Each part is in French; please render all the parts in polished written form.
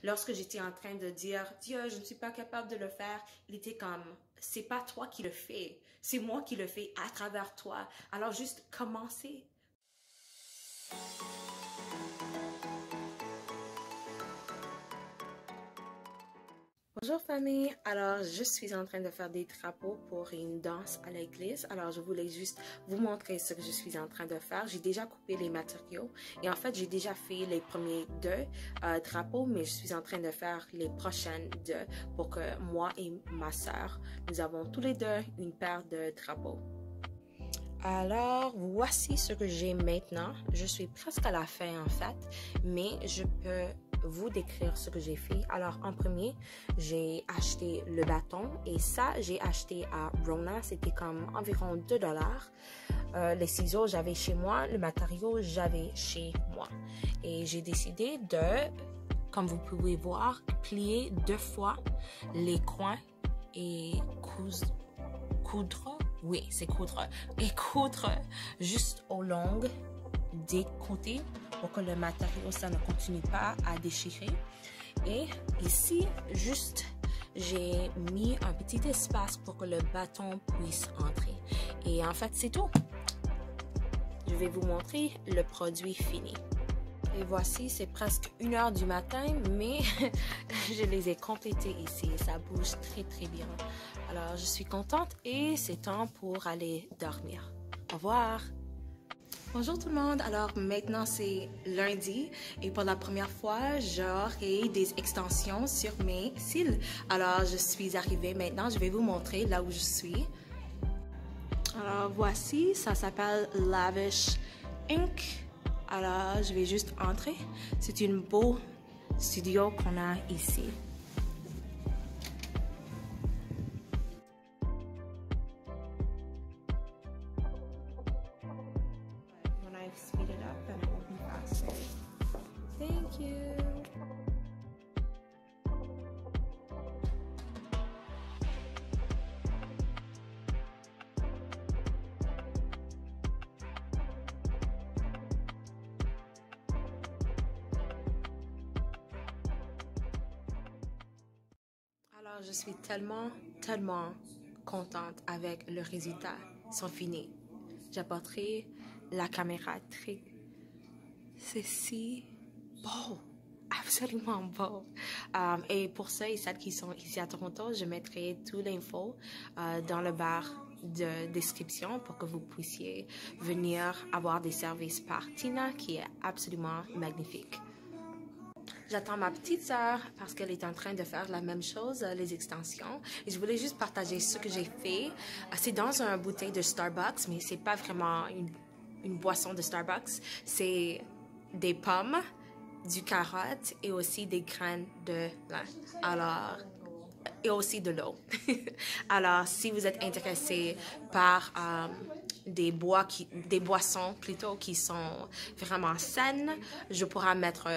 lorsque j'étais en train de dire, Dieu, je ne suis pas capable de le faire, il était comme, c'est pas toi qui le fais, c'est moi qui le fais à travers toi. Alors juste commencez. Bonjour famille, alors je suis en train de faire des drapeaux pour une danse à l'église. Alors je voulais juste vous montrer ce que je suis en train de faire. J'ai déjà coupé les matériaux et en fait j'ai déjà fait les premiers deux drapeaux, mais je suis en train de faire les prochaines deux pour que moi et ma soeur, nous avons tous les deux une paire de drapeaux. Alors, voici ce que j'ai maintenant. Je suis presque à la fin en fait, mais je peux vous décrire ce que j'ai fait. Alors, en premier, j'ai acheté le bâton et ça, j'ai acheté à Rona. C'était comme environ 2 $. Les ciseaux, j'avais chez moi. Le matériau, j'avais chez moi. Et j'ai décidé de, comme vous pouvez voir, plier 2 fois les coins et coudre. Oui, c'est coudre. Et coudre juste au long des côtés pour que le matériau, ça ne continue pas à déchirer. Et ici, juste, j'ai mis un petit espace pour que le bâton puisse entrer. Et en fait, c'est tout. Je vais vous montrer le produit fini. Et voici, c'est presque 1 h du matin, mais je les ai complétés ici. Ça bouge très, très bien. Alors, je suis contente et c'est temps pour aller dormir. Au revoir! Bonjour tout le monde, alors maintenant c'est lundi et pour la première fois j'aurai des extensions sur mes cils. Alors je suis arrivée maintenant, je vais vous montrer là où je suis. Alors voici, ça s'appelle Lavish Ink. Alors je vais juste entrer, c'est un beau studio qu'on a ici. Speed it up and it will be faster. Thank you. Alors, je suis tellement contente avec le résultat. Ils sont finis. J'apporterai la caméra très... C'est si beau, absolument beau. Et pour ceux et celles qui sont ici à Toronto, je mettrai toute l'info dans le barre de description pour que vous puissiez venir avoir des services par Tina qui est absolument magnifique. J'attends ma petite sœur parce qu'elle est en train de faire la même chose, les extensions. Et je voulais juste partager ce que j'ai fait. C'est dans une bouteille de Starbucks, mais c'est pas vraiment une boisson de Starbucks. C'est des pommes, du carotte et aussi des graines de lin. Alors, et aussi de l'eau. Alors, si vous êtes intéressé par des boissons plutôt qui sont vraiment saines, je pourrai mettre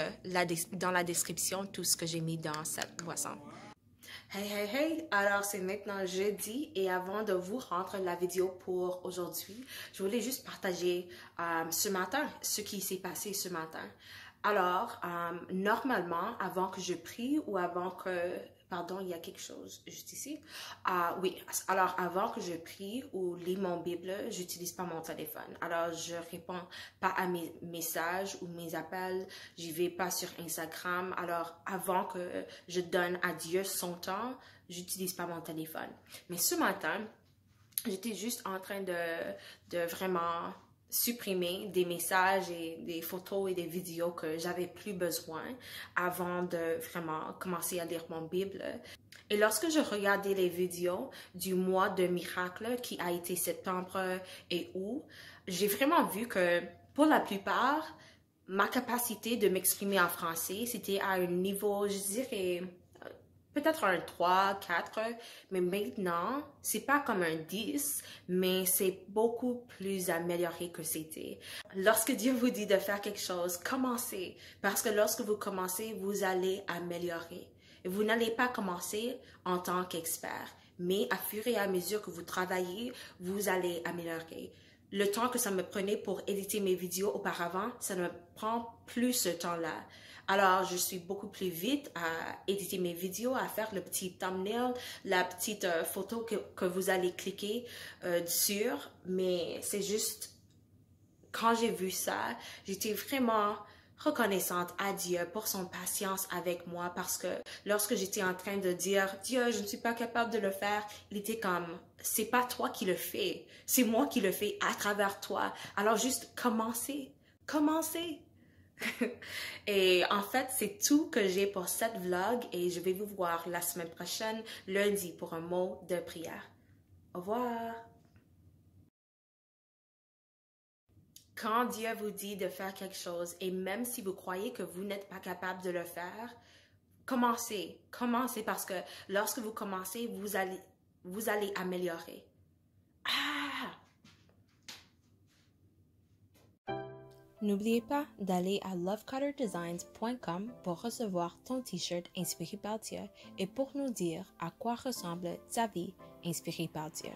dans la description tout ce que j'ai mis dans cette boisson. Hey! Alors, c'est maintenant jeudi et avant de vous rendre la vidéo pour aujourd'hui, je voulais juste partager ce matin, ce qui s'est passé ce matin. Alors, normalement, avant que je prie ou avant que... Pardon, il y a quelque chose juste ici. Oui, alors avant que je prie ou lis mon Bible, j'utilise pas mon téléphone. Alors, je réponds pas à mes messages ou mes appels. J'y vais pas sur Instagram. Alors, avant que je donne à Dieu son temps, j'utilise pas mon téléphone. Mais ce matin, j'étais juste en train de vraiment supprimer des messages et des photos et des vidéos que j'avais plus besoin avant de vraiment commencer à lire mon Bible. Et lorsque je regardais les vidéos du mois de miracle qui a été septembre et août, j'ai vraiment vu que pour la plupart, ma capacité de m'exprimer en français, c'était à un niveau, je dirais, peut-être un 3, 4, mais maintenant, c'est pas comme un 10, mais c'est beaucoup plus amélioré que c'était. Lorsque Dieu vous dit de faire quelque chose, commencez, parce que lorsque vous commencez, vous allez améliorer. Et vous n'allez pas commencer en tant qu'expert, mais à fur et à mesure que vous travaillez, vous allez améliorer. Le temps que ça me prenait pour éditer mes vidéos auparavant, ça ne prend plus ce temps-là. Alors, je suis beaucoup plus vite à éditer mes vidéos, à faire le petit thumbnail, la petite photo que vous allez cliquer sur. Mais c'est juste, quand j'ai vu ça, j'étais vraiment reconnaissante à Dieu pour son patience avec moi parce que lorsque j'étais en train de dire Dieu, je ne suis pas capable de le faire, il était comme c'est pas toi qui le fais, c'est moi qui le fais à travers toi. Alors juste commencez, commencez. Et en fait, c'est tout que j'ai pour cette vlog et je vais vous voir la semaine prochaine, lundi, pour un mot de prière. Au revoir. Quand Dieu vous dit de faire quelque chose et même si vous croyez que vous n'êtes pas capable de le faire, commencez, commencez parce que lorsque vous commencez, vous allez améliorer. Ah! N'oubliez pas d'aller à lovecutterdesigns.com pour recevoir ton t-shirt inspiré par Dieu et pour nous dire à quoi ressemble ta vie inspirée par Dieu.